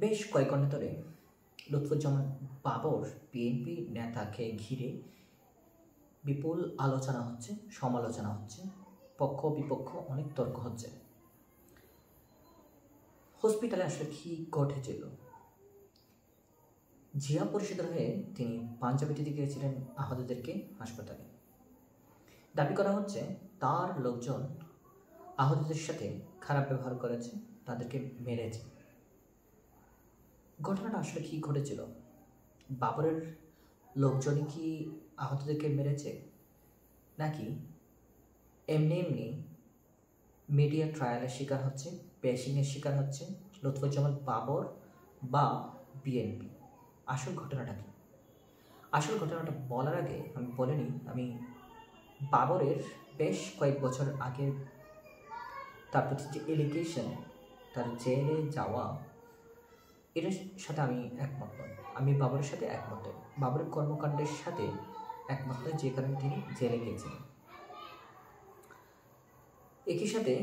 বেশ কয়েক ঘন্টা ধরে লুৎফুজ্জামান বাবর বিএনপি নেতাকে ঘিরে বিপুল আলোচনা হচ্ছে, সমালোচনা হচ্ছে, পক্ষ বিপক্ষ অনেক তর্ক হচ্ছে। হসপিটালে আসলে কি ঘটেছিল? জিয়া পরিষদের হয়ে তিনি পাঞ্জাবি দিতে গিয়েছিলেন আহতদেরকে হাসপাতালে। দাবি করা হচ্ছে তার লোকজন আহতদের সাথে খারাপ ব্যবহার করেছে, তাদেরকে মেরেছে। ঘটনাটা আসলে কি ঘটেছিল? বাবরের লোকজনই কি আহতদেরকে মেরেছে, নাকি এমনি এমনি মিডিয়া ট্রায়ালের শিকার হচ্ছে, ব্যাশিংয়ের শিকার হচ্ছে লুৎফুজ্জামান বাবর বা বিএনপি? আসল ঘটনাটা কি? আসল ঘটনাটা বলার আগে আমি বলে নিই, আমি বাবরের বেশ কয়েক বছর আগে তার প্রতি যে এলিগেশন, তার জেলে যাওয়া, এটার সাথে আমি একমত নই। আমি বাবরের সাথে একমত নই, বাবরের কর্মকাণ্ডের সাথে একমত নই, যে কারণে তিনি জেলে গিয়েছিলেন। একই সাথে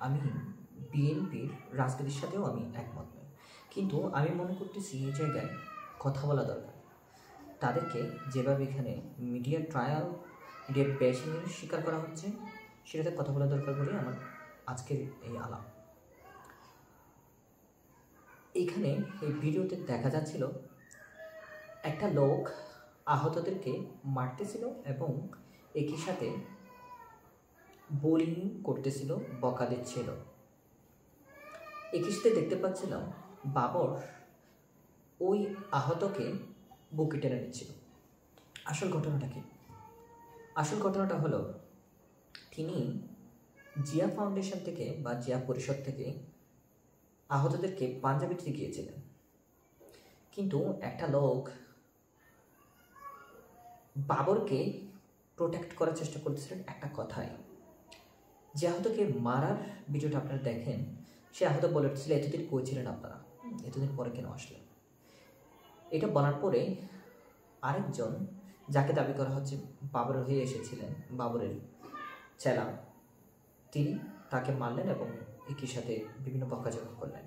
আমি বিএনপির রাজনীতির সাথেও আমি একমত নই, কিন্তু আমি মনে করতেছি এই জায়গায় কথা বলা দরকার। তাদেরকে যেভাবে এখানে মিডিয়া ট্রায়াল, মিডিয়া ব্যাশিংয়ের শিকার করা হচ্ছে, সেটাতে কথা বলা দরকার বলে আমার আজকের এই আলাপ। এখানে এই ভিডিওতে দেখা যাচ্ছিল একটা লোক আহতদেরকে মারতেছিল এবং একই সাথে বোলিং করতেছিল, বকা দিচ্ছিল। একই সাথে দেখতে পাচ্ছিলাম বাবর ওই আহতকে বুকে টেনে নিচ্ছিল। আসল ঘটনাটা কি? আসল ঘটনাটা হলো, তিনি জিয়া ফাউন্ডেশন থেকে বা জিয়া পরিষদ থেকে আহতদেরকে পাঞ্জাবি দিতে গিয়েছিলেন, কিন্তু একটা লোক বাবরকে প্রোটেক্ট করার চেষ্টা করতেছিলেন একটা কথায়। যে আহতকে মারার ভিডিওটা আপনারা দেখেন, সে আহত বলেছিল এতদিন কই ছিলেন আপনারা, এতদিন পরে কেন আসলেন? এটা বলার পরে আরেকজন, যাকে দাবি করা হচ্ছে বাবরের হয়ে এসেছিলেন, বাবরের চেলা, তিনি তাকে মারলেন এবং একই সাথে বিভিন্ন বকাঝকা করলেন।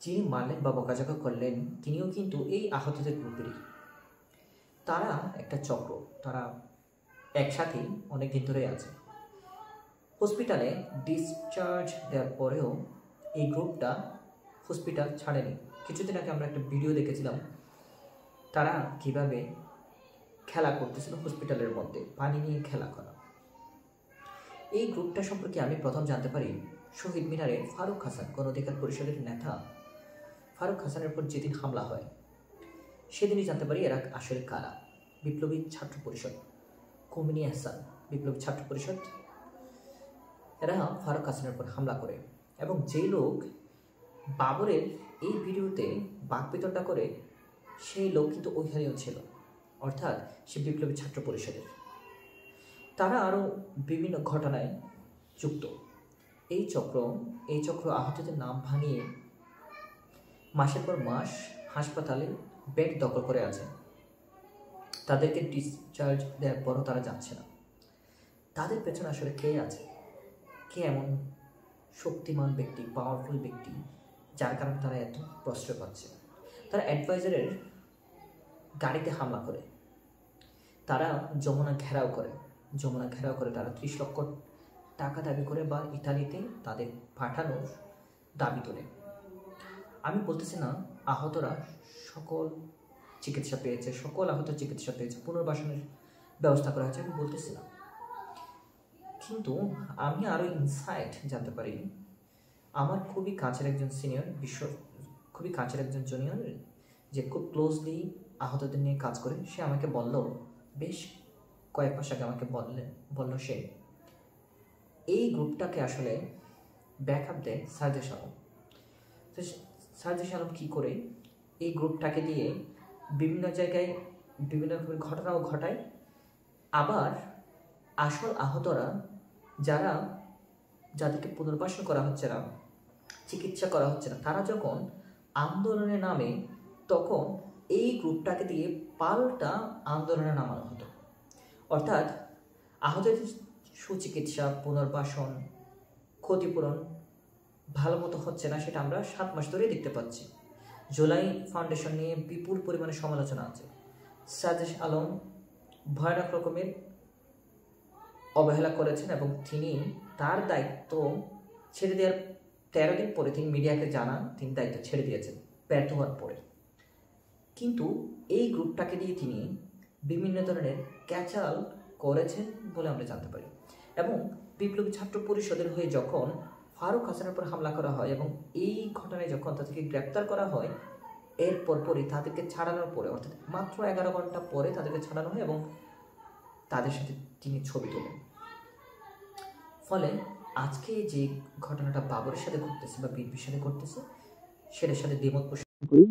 যিনি মারলেন বা বকাঝকা করলেন তিনিও কিন্তু এই আহতদের গ্রুপেরই। তারা একটা চক্র, তারা একসাথেই অনেকদিন ধরে আছে। হসপিটালে ডিসচার্জ দেওয়ার পরেও এই গ্রুপটা হসপিটাল ছাড়েনি। কিছুদিন আগে আমরা একটা ভিডিও দেখেছিলাম, তারা কিভাবে খেলা করতেছিল হসপিটালের মধ্যে, পানি নিয়ে খেলা করা। এই গ্রুপটা সম্পর্কে আমি প্রথম জানতে পারি শহীদ মিনারে ফারুক হাসান, গণ অধিকার পরিষদের নেতা ফারুক হাসানের উপর যেদিন হামলা হয়, সেদিনই জানতে পারি এরা আসলে কারা। বিপ্লবী ছাত্র পরিষদ, কমিনী হাসান, বিপ্লবী ছাত্র পরিষদ, এরা ফারুক হাসানের উপর হামলা করে। এবং যেই লোক বাবরের এই ভিডিওতে বাকবিতণ্ডা করে, সেই লোক কিন্তু ওইখানেও ছিল, অর্থাৎ সে বিপ্লবী ছাত্র পরিষদের। তারা আরও বিভিন্ন ঘটনায় যুক্ত। এই চক্র আহতদের নাম ভাঙিয়ে মাসের পর মাস হাসপাতালে বেড দখল করে আছে। তাদেরকে ডিসচার্জ দেওয়ার পরও তারা যাচ্ছে না। তাদের পেছনে আসলে কে আছে? কে এমন শক্তিমান ব্যক্তি, পাওয়ারফুল ব্যক্তি, যার কারণে তারা এত প্রশ্রয় পাচ্ছে? তারা অ্যাডভাইজারের গাড়িতে হামলা করে, তারা যমুনা ঘেরাও করে তারা 30 লক্ষ টাকা দাবি করে বা ইতালিতে তাদের পাঠানোর দাবি তোলে। আমি বলতেছি না আহতরা সকল চিকিৎসা পেয়েছে, সকল আহত চিকিৎসা পেয়েছে, পুনর্বাসনের ব্যবস্থা করা হয়েছে, আমি বলতেছি না। কিন্তু আমি আরও ইনসাইট জানতে পারি, আমার খুবই কাছের একজন সিনিয়র, খুবই কাছের একজন জুনিয়র, যে খুব ক্লোজলি আহতদের নিয়ে কাজ করে, সে আমাকে বলল, বেশ কয়েক মাস আগে আমাকে বলল সে এই গ্রুপটাকে আসলে ব্যাকআপ দেয় সার্জিস আলম। তো সার্জিস আলম কী করে এই গ্রুপটাকে দিয়ে বিভিন্ন জায়গায় বিভিন্ন রকমের ঘটনাও ঘটায়। আবার আসল আহতরা, যাদেরকে পুনর্বাসন করা হচ্ছে না, চিকিৎসা করা হচ্ছে না, তারা যখন আন্দোলনে নামে, তখন এই গ্রুপটাকে দিয়ে পাল্টা আন্দোলনে নামানো হতো। অর্থাৎ আহতদের সুচিকিৎসা, পুনর্বাসন, ক্ষতিপূরণ ভালো মতো হচ্ছে না সেটা আমরা 7 মাস ধরেই দেখতে পাচ্ছি। জুলাই ফাউন্ডেশন নিয়ে বিপুল পরিমাণে সমালোচনা আছে। সাজেশ আলম ভয়ানক রকমের অবহেলা করেছেন এবং তিনি তার দায়িত্ব ছেড়ে দেওয়ার 13 দিন পরে তিনি মিডিয়াকে জানান তিনি দায়িত্ব ছেড়ে দিয়েছেন ব্যর্থ হওয়ার পরে। কিন্তু এই গ্রুপটাকে দিয়ে তিনি বিভিন্ন ধরনের ক্যাচাল করেছেন বলে আমরা জানতে পারি। এবং বিপ্লবী ছাত্র পরিষদের হয়ে যখন ফারুক হাসানের উপর হামলা করা হয় এবং এই ঘটনায় যখন তাদেরকে গ্রেপ্তার করা হয়, এর পরপরই তাদেরকে ছাড়ানোর পরে, অর্থাৎ মাত্র 11 ঘন্টা পরে তাদেরকে ছাড়ানো হয় এবং তাদের সাথে তিনি ছবি তোলেন। ফলে আজকে যে ঘটনাটা বাবরের সাথে ঘটতেছে বা বিএনপির সাথে ঘটতেছে সেটার সাথে দ্বিমত পোষণ করি।